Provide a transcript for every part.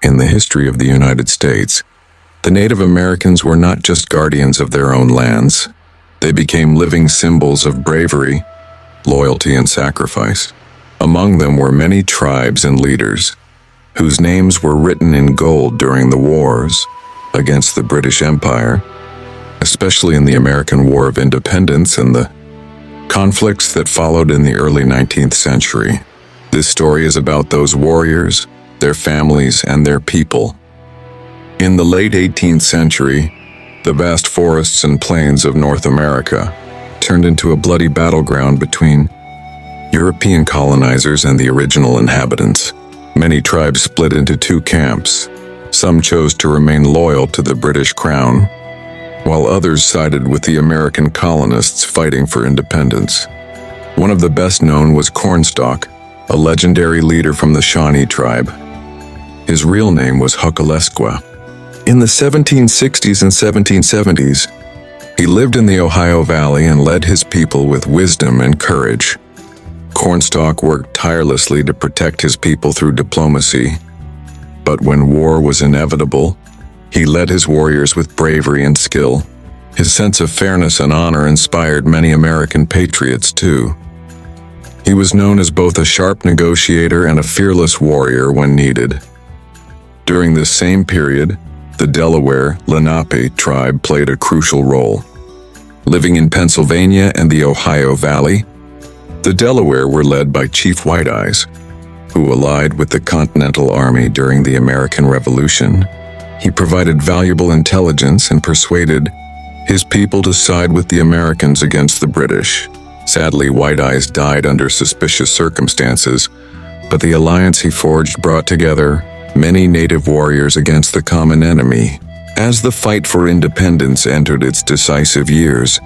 In the history of the United States, the Native Americans were not just guardians of their own lands. They became living symbols of bravery, loyalty, and sacrifice. Among them were many tribes and leaders whose names were written in gold during the wars against the British Empire, especially in the American War of Independence and the conflicts that followed in the early 19th century. This story is about those warriors, their families, and their people. In the late 18th century, the vast forests and plains of North America turned into a bloody battleground between European colonizers and the original inhabitants. Many tribes split into two camps. Some chose to remain loyal to the British Crown, while others sided with the American colonists fighting for independence. One of the best known was Cornstalk, a legendary leader from the Shawnee tribe. His real name was Huckalesqua. In the 1760s and 1770s, he lived in the Ohio Valley and led his people with wisdom and courage. Cornstalk worked tirelessly to protect his people through diplomacy, but when war was inevitable, he led his warriors with bravery and skill. His sense of fairness and honor inspired many American patriots too. He was known as both a sharp negotiator and a fearless warrior when needed. During this same period, the Delaware Lenape tribe played a crucial role. Living in Pennsylvania and the Ohio Valley, the Delaware were led by Chief White Eyes, who allied with the Continental Army during the American Revolution. He provided valuable intelligence and persuaded his people to side with the Americans against the British. Sadly, White Eyes died under suspicious circumstances, but the alliance he forged brought together many native warriors against the common enemy. As the fight for independence entered its decisive years,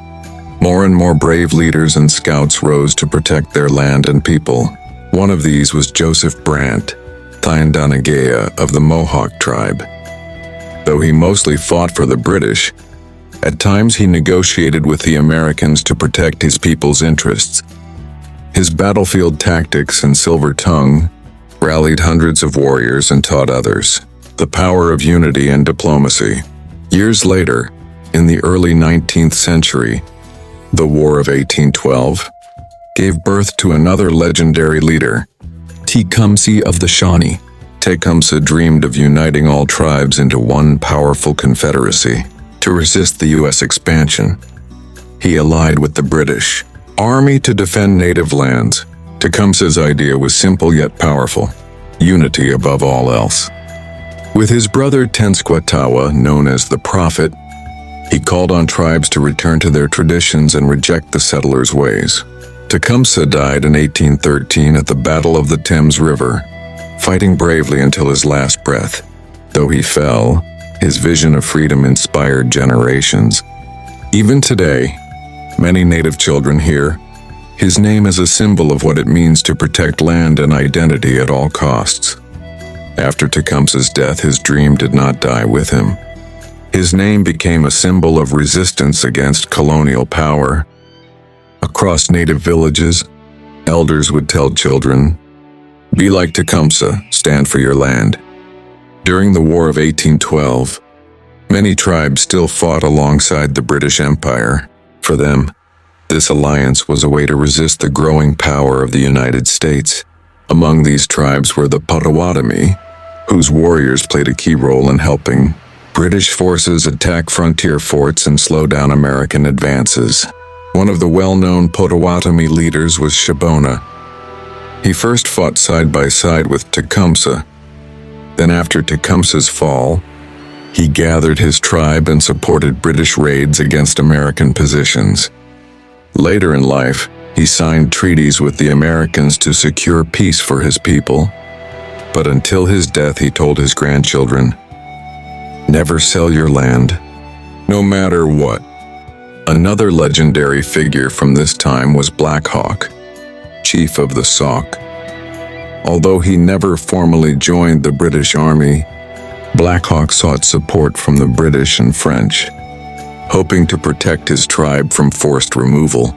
more and more brave leaders and scouts rose to protect their land and people. One of these was Joseph Brant, Thayendanegea of the Mohawk tribe. Though he mostly fought for the British, at times he negotiated with the Americans to protect his people's interests. His battlefield tactics and silver tongue rallied hundreds of warriors and taught others the power of unity and diplomacy. Years later, in the early 19th century, the War of 1812 gave birth to another legendary leader, Tecumseh of the Shawnee. Tecumseh dreamed of uniting all tribes into one powerful confederacy to resist the U.S. expansion. He allied with the British Army to defend native lands. Tecumseh's idea was simple yet powerful: unity above all else. With his brother Tenskwatawa, known as the Prophet, he called on tribes to return to their traditions and reject the settlers' ways. Tecumseh died in 1813 at the Battle of the Thames River, fighting bravely until his last breath. Though he fell, his vision of freedom inspired generations. Even today, many native children hear his name as a symbol of what it means to protect land and identity at all costs. After Tecumseh's death, his dream did not die with him. His name became a symbol of resistance against colonial power. Across native villages, elders would tell children, "Be like Tecumseh, stand for your land." During the War of 1812, many tribes still fought alongside the British Empire. For them, this alliance was a way to resist the growing power of the United States. Among these tribes were the Potawatomi, whose warriors played a key role in helping British forces attack frontier forts and slow down American advances. One of the well-known Potawatomi leaders was Shibona. He first fought side by side with Tecumseh. Then after Tecumseh's fall, he gathered his tribe and supported British raids against American positions. Later in life, he signed treaties with the Americans to secure peace for his people. But until his death, he told his grandchildren, "Never sell your land, no matter what." Another legendary figure from this time was Black Hawk, chief of the Sauk. Although he never formally joined the British Army, Black Hawk sought support from the British and French, hoping to protect his tribe from forced removal.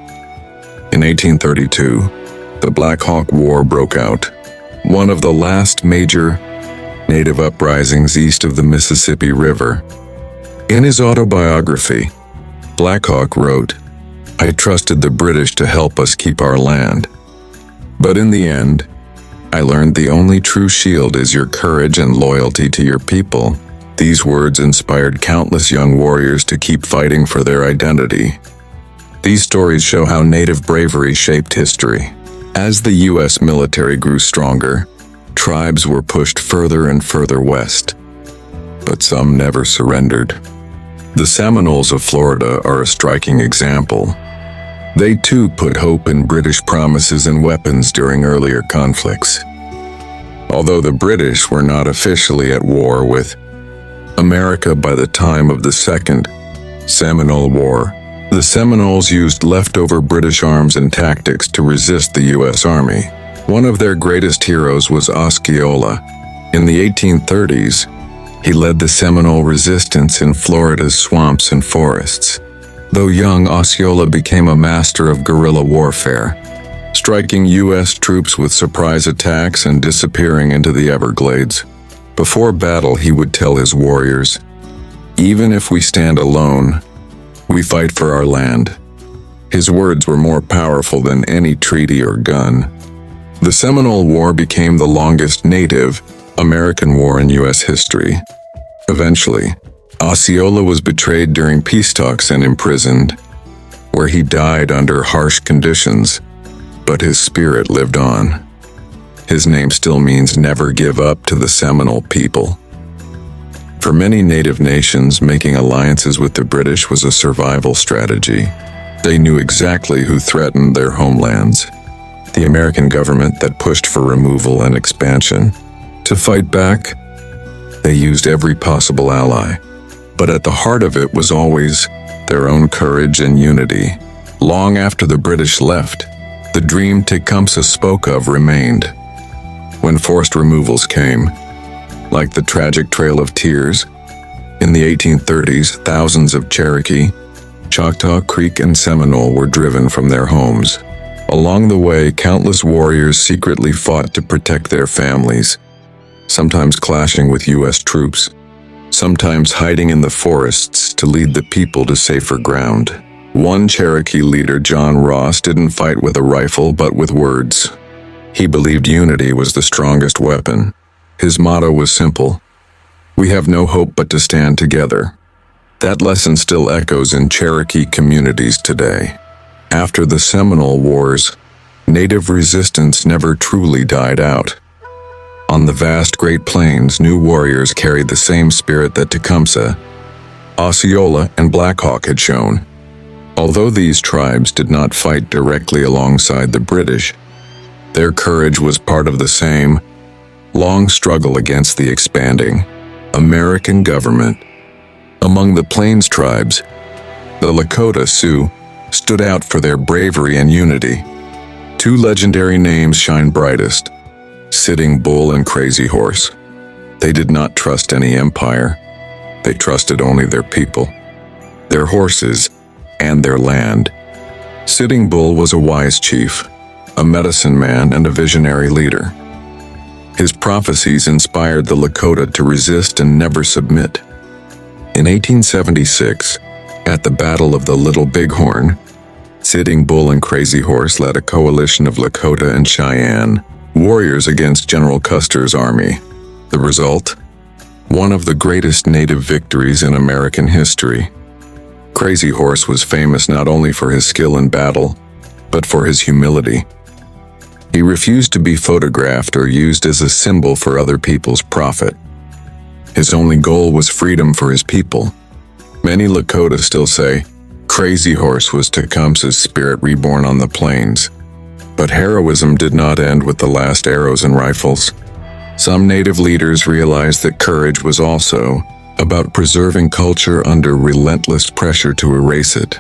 In 1832, the Black Hawk War broke out, one of the last major native uprisings east of the Mississippi River. In his autobiography, Black Hawk wrote, "I trusted the British to help us keep our land. But in the end, I learned the only true shield is your courage and loyalty to your people." These words inspired countless young warriors to keep fighting for their identity. These stories show how Native bravery shaped history. As the U.S. military grew stronger, tribes were pushed further and further west. But some never surrendered. The Seminoles of Florida are a striking example. They too put hope in British promises and weapons during earlier conflicts. Although the British were not officially at war with America by the time of the Second Seminole War, the Seminoles used leftover British arms and tactics to resist the U.S. Army. One of their greatest heroes was Osceola. In the 1830s, he led the Seminole resistance in Florida's swamps and forests. Though young, Osceola became a master of guerrilla warfare, striking U.S. troops with surprise attacks and disappearing into the Everglades. Before battle, he would tell his warriors, "Even if we stand alone, we fight for our land." His words were more powerful than any treaty or gun. The Seminole War became the longest Native American war in U.S. history. Eventually, Osceola was betrayed during peace talks and imprisoned, where he died under harsh conditions, but his spirit lived on. His name still means never give up to the Seminole people. For many Native nations, making alliances with the British was a survival strategy. They knew exactly who threatened their homelands. The American government that pushed for removal and expansion. To fight back, they used every possible ally. But at the heart of it was always their own courage and unity. Long after the British left, the dream Tecumseh spoke of remained. When forced removals came, like the tragic Trail of Tears, in the 1830s, thousands of Cherokee, Choctaw, Creek, and Seminole were driven from their homes. Along the way, countless warriors secretly fought to protect their families, sometimes clashing with U.S. troops, sometimes hiding in the forests to lead the people to safer ground. One Cherokee leader, John Ross, didn't fight with a rifle but with words. He believed unity was the strongest weapon. His motto was simple: "We have no hope but to stand together." That lesson still echoes in Cherokee communities today. After the Seminole Wars, Native resistance never truly died out. On the vast Great Plains, new warriors carried the same spirit that Tecumseh, Osceola, and Black Hawk had shown. Although these tribes did not fight directly alongside the British, their courage was part of the same long struggle against the expanding American government. Among the Plains tribes, the Lakota Sioux stood out for their bravery and unity. Two legendary names shine brightest: Sitting Bull and Crazy Horse. They did not trust any empire. They trusted only their people, their horses, and their land. Sitting Bull was a wise chief, a medicine man, and a visionary leader. His prophecies inspired the Lakota to resist and never submit. In 1876, at the Battle of the Little Bighorn, Sitting Bull and Crazy Horse led a coalition of Lakota and Cheyenne warriors against General Custer's army. The result? One of the greatest Native victories in American history. Crazy Horse was famous not only for his skill in battle, but for his humility. He refused to be photographed or used as a symbol for other people's profit. His only goal was freedom for his people. Many Lakota still say, Crazy Horse was Tecumseh's spirit reborn on the plains. But heroism did not end with the last arrows and rifles. Some Native leaders realized that courage was also about preserving culture under relentless pressure to erase it.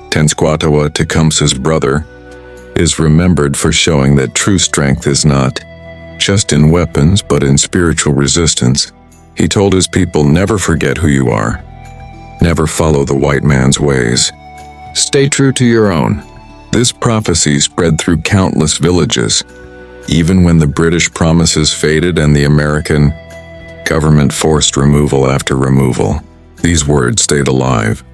Tenskwatawa, Tecumseh's brother, is remembered for showing that true strength is not just in weapons but in spiritual resistance. He told his people, never forget who you are. Never follow the white man's ways. Stay true to your own. This prophecy spread through countless villages, even when the British promises faded and the American Government forced removal after removal. These words stayed alive.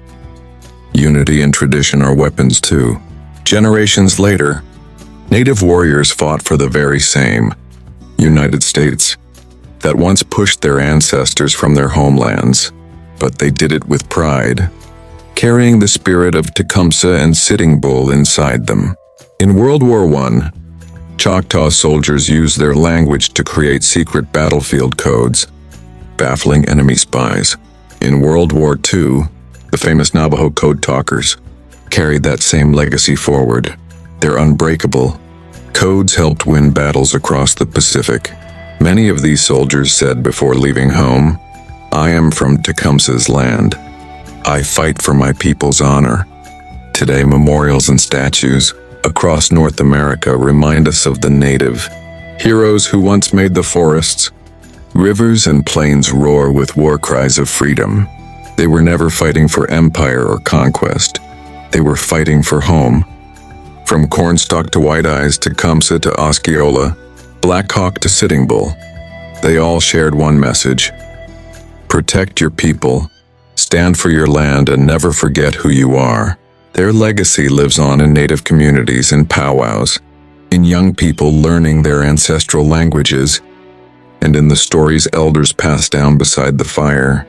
Unity and tradition are weapons too. Generations later, Native warriors fought for the very same United States that once pushed their ancestors from their homelands, but they did it with pride, carrying the spirit of Tecumseh and Sitting Bull inside them. In World War I, Choctaw soldiers used their language to create secret battlefield codes, baffling enemy spies. In World War II, the famous Navajo code talkers carried that same legacy forward. Their unbreakable codes helped win battles across the Pacific. Many of these soldiers said before leaving home, "I am from Tecumseh's land. I fight for my people's honor." Today, memorials and statues across North America remind us of the native heroes who once made the forests, rivers, and plains roar with war cries of freedom. They were never fighting for empire or conquest. They were fighting for home. From Cornstalk to White Eyes, Tecumseh to Osceola, Black Hawk to Sitting Bull, they all shared one message: protect your people, stand for your land, and never forget who you are. Their legacy lives on in Native communities and powwows, in young people learning their ancestral languages, and in the stories elders pass down beside the fire.